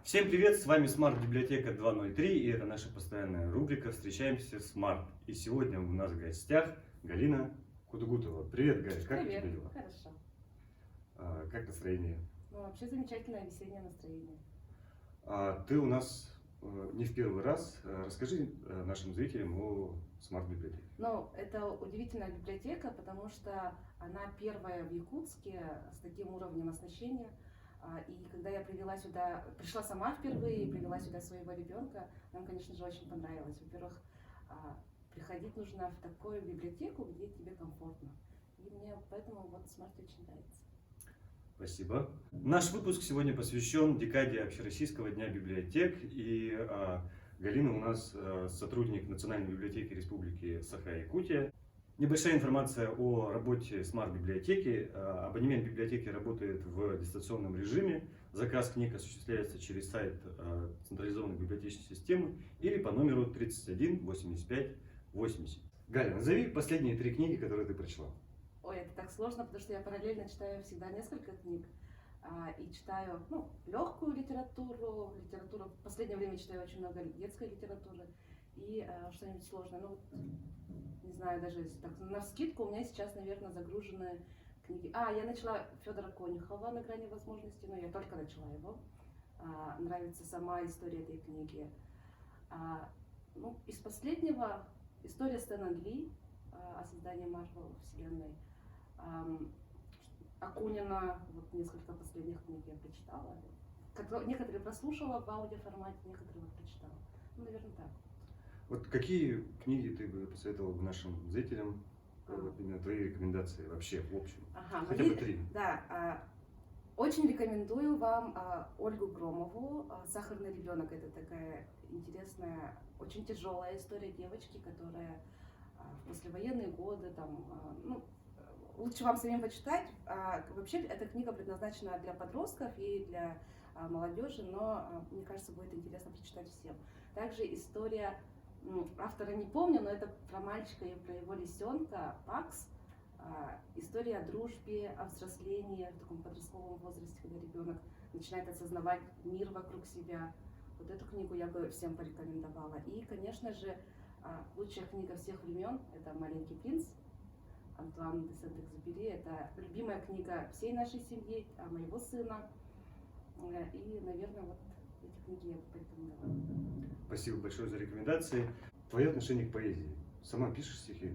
Всем привет, с вами Smart Библиотека 203, и это наша постоянная рубрика «Встречаемся с Smart». И сегодня у нас в гостях Галина Кудугутова. Привет, Галя, как у тебя Привет, дела? хорошо. Как настроение? Ну, вообще замечательное весеннее настроение. Ты у нас не в первый раз. Расскажи нашим зрителям о Smart Библиотеке. Ну, это удивительная библиотека, потому что она первая в Якутске с таким уровнем оснащения. И когда я пришла сама впервые и привела сюда своего ребенка, нам, конечно же, очень понравилось. Во-первых, приходить нужно в такую библиотеку, где тебе комфортно. И мне поэтому вот Smart очень нравится. Спасибо. Наш выпуск сегодня посвящен декаде Общероссийского дня библиотек. И Галина у нас сотрудник Национальной библиотеки Республики Саха-Якутия. Небольшая информация о работе смарт-библиотеки. Абонемент библиотеки работает в дистанционном режиме. Заказ книг осуществляется через сайт централизованной библиотечной системы или по номеру 31 85 80. Галя, назови последние 3 книги, которые ты прочла. Ой, это так сложно, потому что я параллельно читаю всегда несколько книг. И читаю легкую литературу. В последнее время читаю очень много детской литературы. И что-нибудь сложное. Не знаю, даже если так навскидку, у меня сейчас, наверное, загружены книги. Я начала Федора Конюхова «На грани возможностей», но я только начала его. Нравится сама история этой книги. Из последнего история Стэна Ли о создании Марвел вселенной. Акунина, вот несколько последних книг я прочитала. Некоторые прослушала в аудиоформате, некоторые вот прочитала. Наверное, так. Вот какие книги ты бы посоветовал нашим зрителям, вот именно твои рекомендации вообще в общем? Хотя бы 3. Да, очень рекомендую вам Ольгу Громову «Сахарный ребенок». Это такая интересная, очень тяжелая история девочки, которая в послевоенные годы лучше вам самим почитать. Вообще эта книга предназначена для подростков и для молодежи, но мне кажется, будет интересно прочитать всем. Также история, автора не помню, но это про мальчика и про его лисенка Пакс. История о дружбе, о взрослении в таком подростковом возрасте, когда ребенок начинает осознавать мир вокруг себя. Вот эту книгу я бы всем порекомендовала. И, конечно же, лучшая книга всех времен – это «Маленький принц» Антуан де Сент-Экзюпери. Это любимая книга всей нашей семьи, моего сына. И, наверное, вот эти книги я бы порекомендовала. Спасибо большое за рекомендации. Твое отношение к поэзии? Сама пишешь стихи?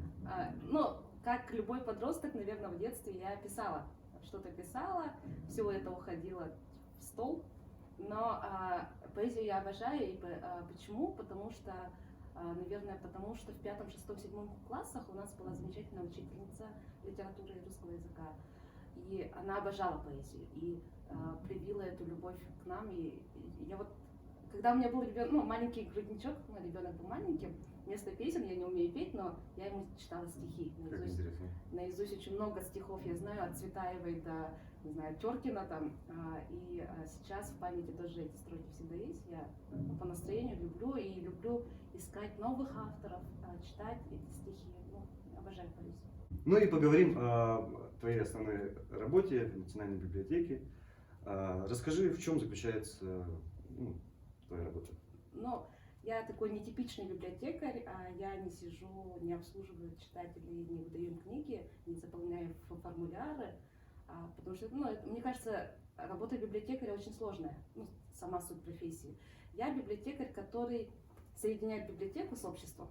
Как любой подросток, наверное, в детстве я писала. Что-то писала, все это уходило в стол. Но поэзию я обожаю. И почему? Потому что в 5, 6, 7 классах у нас была замечательная учительница литературы и русского языка. И она обожала поэзию и привила эту любовь к нам. И я вот, когда у меня был маленький грудничок, ребенок был маленьким, вместо песен я не умею петь, но я ему читала стихи. Наизусть очень много стихов я знаю, от Цветаевой до, не знаю, Теркина там. И сейчас в памяти тоже эти строки всегда есть. Я по настроению люблю искать новых авторов, читать эти стихи. Обожаю поэзию. И поговорим о твоей основной работе в Национальной библиотеке. Расскажи, в чем заключается твоя работа? Я такой нетипичный библиотекарь, я не сижу, не обслуживаю читателей, не выдаю им книги, не заполняю формуляры, потому что, мне кажется, работа библиотекаря очень сложная, сама суть профессии. Я библиотекарь, который соединяет библиотеку с обществом.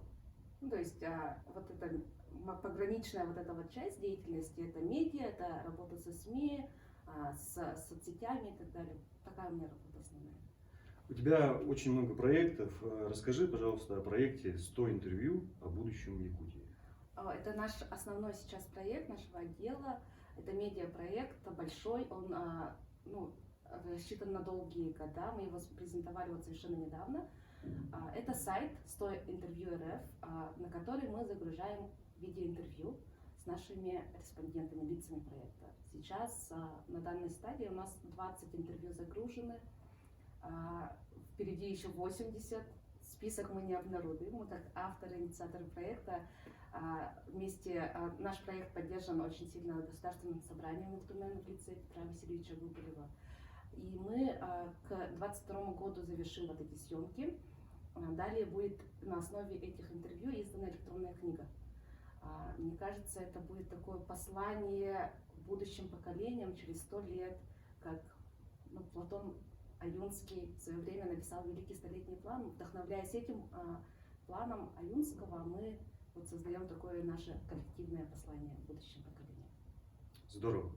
То есть вот эта пограничная часть деятельности, это медиа, это работа со СМИ, с соцсетями и так далее. Такая у меня работа основная. У тебя очень много проектов. Расскажи, пожалуйста, о проекте «100 интервью о будущем Якутии». Это наш основной сейчас проект нашего отдела. Это медиапроект большой, он рассчитан на долгие года. Мы его презентовали совершенно недавно. Это сайт 100 интервью РФ, на который мы загружаем видеоинтервью с нашими респондентами, лицами проекта. Сейчас на данной стадии у нас 20 интервью загружены. Впереди еще 80. Список мы не обнародуем. Мы как авторы, инициаторы проекта наш проект поддержан очень сильно Государственным собранием в лице Петра Васильевича Губелева. И мы к 2022 году завершим вот эти съемки. Далее будет на основе этих интервью издана электронная книга. Мне кажется, это будет такое послание будущим поколениям через 100 лет, как Платон Аюнский в свое время написал «Великий столетний план». Вдохновляясь этим планом Аюнского, мы вот создаем такое наше коллективное послание будущим поколениям. Здорово.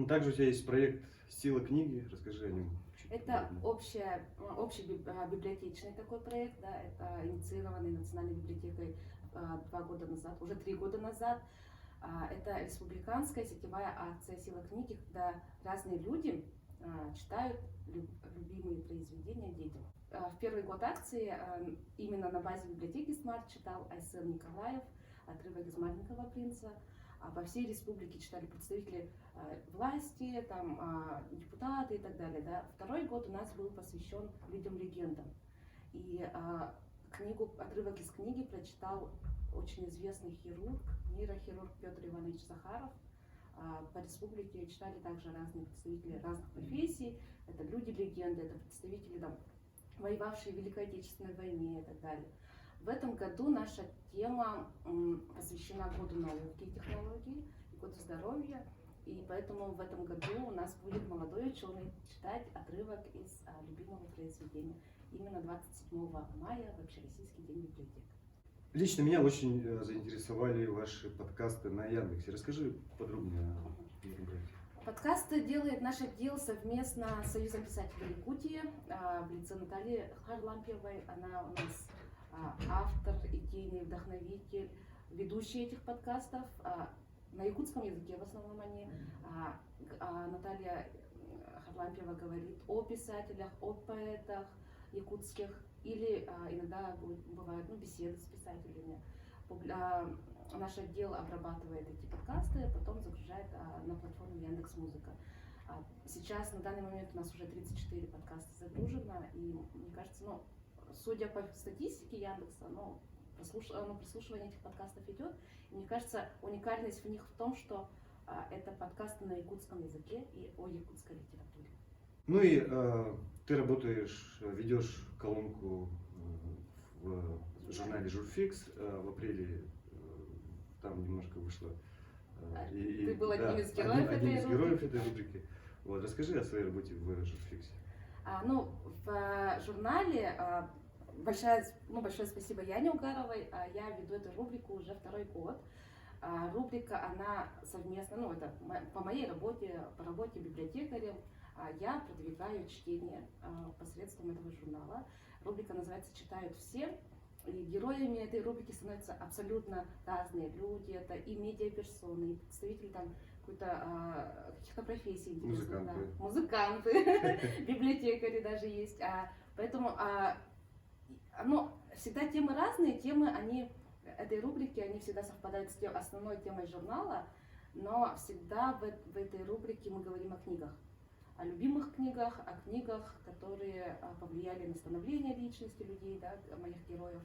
Также у тебя есть проект «Сила книги». Расскажи о нем. Это общий библиотечный такой проект, да, это инициированный Национальной библиотекой 2 года назад, уже 3 года назад. Это республиканская сетевая акция «Сила книги», когда разные люди читают любимые произведения детям. В первый год акции именно на базе библиотеки «Смарт» читал Айсен Николаев отрывок из «Маленького принца». По всей республике читали представители власти, там, депутаты и так далее. Да. Второй год у нас был посвящен людям-легендам. И отрывок из книги прочитал очень известный хирург, нейрохирург Петр Иванович Захаров. По республике читали также разные представители разных профессий. Это люди-легенды, это представители, там, воевавшие в Великой Отечественной войне и так далее. В этом году наша тема посвящена году науки и технологий, году здоровья. И поэтому в этом году у нас будет молодой ученый читать отрывок из любимого произведения. Именно 27 мая, в Общероссийский день библиотек. Лично меня очень заинтересовали ваши подкасты на Яндексе. Расскажи подробнее о этом проекте. Подкасты делает наш отдел совместно с Союзом писателей Якутии в лице Натальи Харлампиевой. Она у нас автор, идейный вдохновитель, ведущий этих подкастов. На якутском языке в основном они. Наталья Харлампиева говорит о писателях, о поэтах якутских, или иногда бывают беседы с писателями. Наш отдел обрабатывает эти подкасты, потом загружает на платформу Яндекс.Музыка. Сейчас, на данный момент, у нас уже 34 подкаста загружено, и мне кажется, судя по статистике Яндекса, прослушивание этих подкастов идет. И мне кажется, уникальность в них в том, что это подкасты на якутском языке и о якутской литературе. Ну и ты работаешь, ведешь колонку в журнале «Журфикс». В апреле там немножко вышло. Ты был одним из героев этой рубрики. Вот, расскажи о своей работе в «Журфиксе». В журнале большое спасибо Яне Угаровой. Я веду эту рубрику уже 2-й год. Рубрика, она совместно, это по моей работе, по работе библиотекарем. Я продвигаю чтение посредством этого журнала. Рубрика называется «Читают все». И героями этой рубрики становятся абсолютно разные люди. Это и медиаперсоны, и представители каких-то профессий интересных. Музыканты, библиотекари даже есть. Поэтому всегда темы разные, этой рубрики, они всегда совпадают с основной темой журнала, но всегда в этой рубрике мы говорим о книгах. О любимых книгах, о книгах, которые повлияли на становление личности людей, да, моих героев.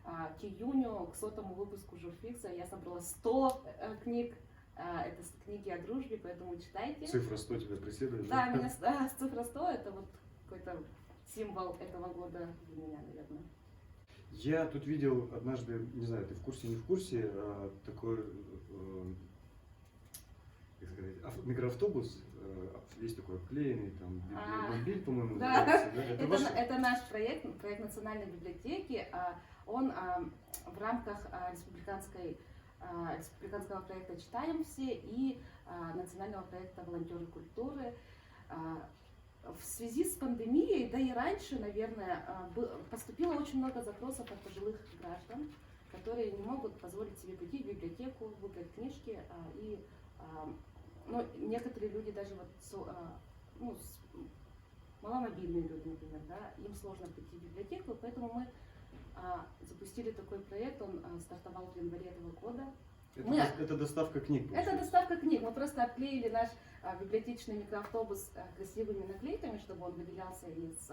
К июню, к 100-му выпуску Журфикса я собрала 100 книг. Это книги о дружбе, поэтому читайте. Цифра 100 тебя преследует? Да, меня цифра 100 это вот какой-то символ этого года для меня, наверное. Я тут видел однажды, не знаю, ты в курсе, не в курсе, такой, как сказать, микроавтобус, есть такой обклеенный, там, библиомобиль, по-моему, называется. Да? Это наш проект Национальной библиотеки. Он в рамках республиканского проекта «Читаем все» и национального проекта «Волонтеры культуры». В связи с пандемией, да и раньше, наверное, поступило очень много запросов от пожилых граждан, которые не могут позволить себе пойти в библиотеку, выбрать книжки. Некоторые люди даже маломобильные люди, например, да, им сложно прийти в библиотеку, поэтому мы запустили такой проект, он стартовал в январе этого года. Это доставка книг. Это доставка книг. Мы просто обклеили наш библиотечный микроавтобус красивыми наклейками, чтобы он выделялся из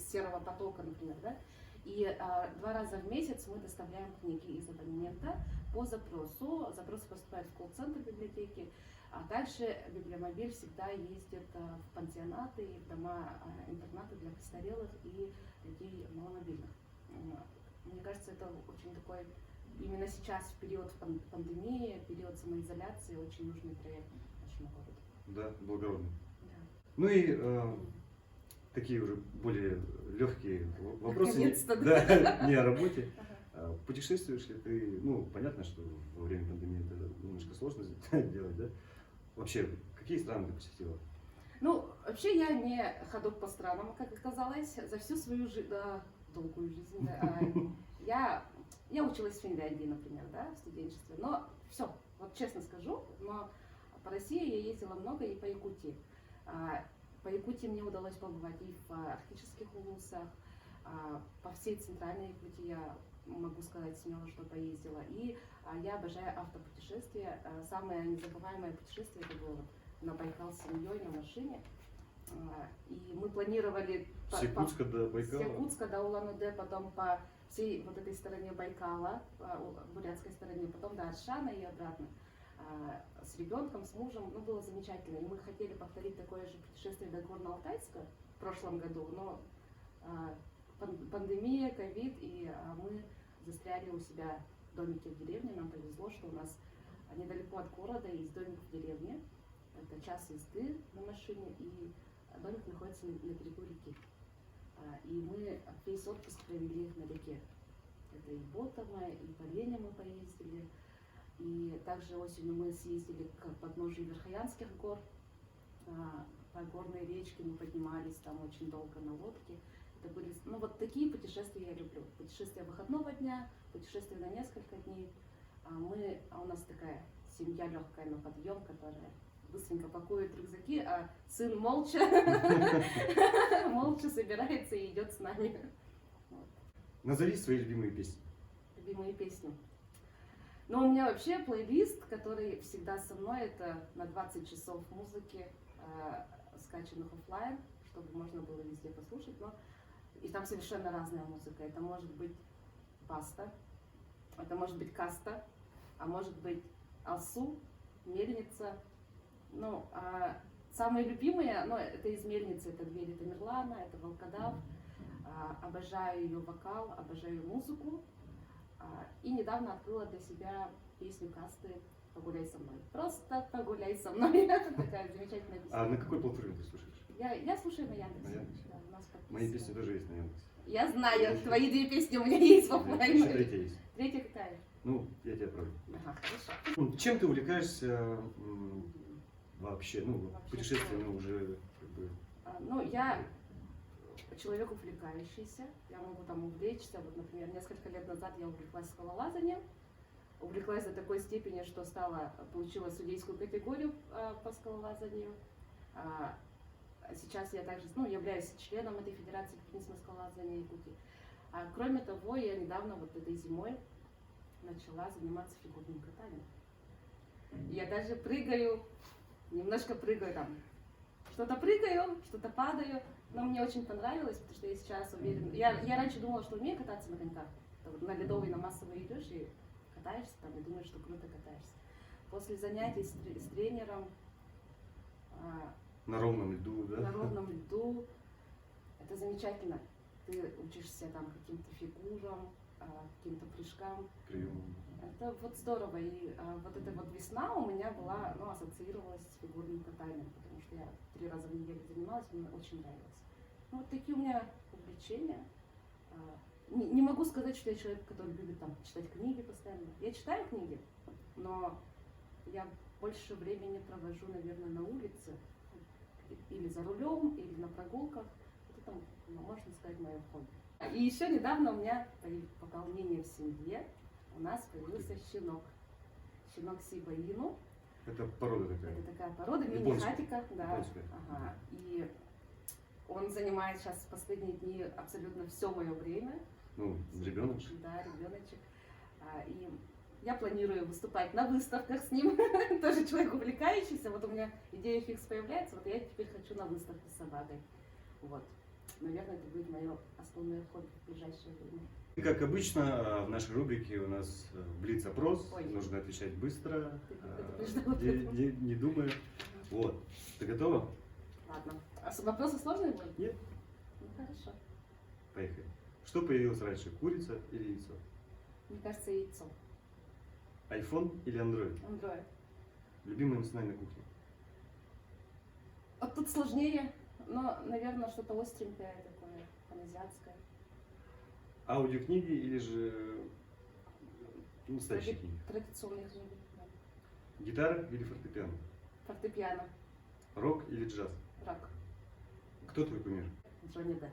серого потока, например, да. И 2 раза в месяц мы доставляем книги из абонемента по запросу. Запросы поступают в колл-центр библиотеки. А также Библиомобиль всегда ездит в пансионаты и в дома-интернаты для престарелых и людей маломобильных. Мне кажется, это очень такой, именно сейчас, в период пандемии, период самоизоляции, очень нужный проект нашему городу. Да, благородно. Да. Ну и такие уже более легкие вопросы. Наконец-то, Да, не о работе. Ага. Путешествуешь ли ты? Ну, понятно, что во время пандемии это немножко сложно делать, да? Вообще, какие страны ты посетила? Ну, вообще я не ходок по странам, как оказалось, за всю свою долгую жизнь. Я училась в Финляндии, например, да, в студенчестве, но все, вот честно скажу, но по России я ездила много и по Якутии. По Якутии мне удалось побывать и в арктических улусах, по всей центральной Якутии я могу сказать смело, что поездила. И я обожаю автопутешествия. Самое незабываемое путешествие это было на Байкал с семьей на машине. И мы планировали С Якутска до Байкала? С Якутска до Улан-Удэ, потом по всей вот этой стороне Байкала, бурятской стороне, потом до Аршана и обратно. С ребенком, с мужем, ну было замечательно. И мы хотели повторить такое же путешествие до Горно-Алтайска в прошлом году, но пандемия, ковид, и мы застряли у себя в домике в деревне. Нам повезло, что у нас недалеко от города есть домик в деревне. Это час езды на машине, и домик находится на берегу реки. И мы весь отпуск провели на реке. Это и Ботово, и по Лене мы поездили. И также осенью мы съездили к подножию Верхоянских гор. По горной речке мы поднимались там очень долго на лодке. Это были, ну вот такие путешествия я люблю. Путешествия выходного дня, путешествия на несколько дней. У нас такая семья легкая на подъем, которая быстренько пакует рюкзаки, а сын молча собирается и идет с нами. Назови свои любимые песни. Любимые песни. Ну, у меня вообще плейлист, который всегда со мной, это на 20 часов музыки, скачанных офлайн, чтобы можно было везде послушать. И там совершенно разная музыка. Это может быть Баста, это может быть Каста, а может быть Алсу, Мельница. Ну, самые любимые, это из Мельницы, это Двери Тамерлана, это Волкодав. Обожаю ее вокал, обожаю ее музыку. И недавно открыла для себя песню Касты «Погуляй со мной». Просто погуляй со мной. Такая замечательная песня. А на какой платформе ты слушаешь? Я слушаю на Яндексе. На Яндексе? Да, у нас Мои песни тоже есть на Яндексе. Я знаю, твои две песни у меня есть в офлайне. Еще третья есть. Третья какая? Ну, я тебе отправлю. Ага, хорошо. Чем ты увлекаешься вообще? Ну, Вообще путешествиями уже как бы... Я человек увлекающийся, я могу там увлечься. Вот, например, несколько лет назад я увлеклась скалолазанием. Увлеклась до такой степени, что получила судейскую категорию по скалолазанию. Сейчас я также являюсь членом этой федерации альпинизма скалолазания Якутии. Кроме того, я недавно, вот этой зимой, начала заниматься фигурным катанием. Я даже немножко прыгаю там. Что-то прыгаю, что-то падаю. Но мне очень понравилось, потому что я сейчас уверена. Я раньше думала, что умею кататься на коньках. Вот на ледовый, на массовый идешь и катаешься там, и думаешь, что круто катаешься. После занятий с тренером на ровном льду, да? На ровном льду. Это замечательно. Ты учишься там каким-то фигурам, каким-то прыжкам. Приемом. Это вот здорово. И вот эта вот весна у меня была, ассоциировалась с фигурным катанием, потому что я 3 раза в неделю занималась, мне очень нравилось. Вот такие у меня увлечения. Не могу сказать, что я человек, который любит там читать книги постоянно. Я читаю книги, но я больше времени провожу, наверное, на улице, или за рулем, или на прогулках. Это, можно сказать, мое хобби. И еще недавно у меня пополнение в семье. У нас появился щенок. Щенок Сиба Ину. Это порода такая? Это такая порода, Японская. мини-хатика. Да. Японская. Ага. И он занимает сейчас в последние дни абсолютно все мое время. Ну, ребеночек. Да, ребеночек. И я планирую выступать на выставках с ним. Тоже человек увлекающийся. Вот у меня идея фикс появляется. Вот я теперь хочу на выставке с собакой. Вот. наверное, это будет мое основное хобби в ближайшее время. И, как обычно, в нашей рубрике у нас блиц-опрос. Ой. Нужно отвечать быстро, предупреждала. не думая. Вот. Ты готова? Ладно. А вопросы сложные будут? Нет. Ну хорошо. Поехали. Что появилось раньше, курица или яйцо? Мне кажется, яйцо. Айфон или андроид? Android. Любимая национальная кухня? Вот тут сложнее, но, наверное, что-то остренькое такое, паназиатское. Аудиокниги или же настоящие книги? Традиционные книги. Да. Гитара или фортепиано? Фортепиано. Рок или джаз? Рок. Кто твой кумир? Джонни Депп.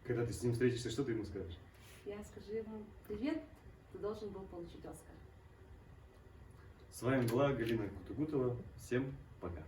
Когда ты с ним встретишься, что ты ему скажешь? Я скажу ему: привет, ты должен был получить Оскар. С вами была Галина Кутугутова. Всем пока.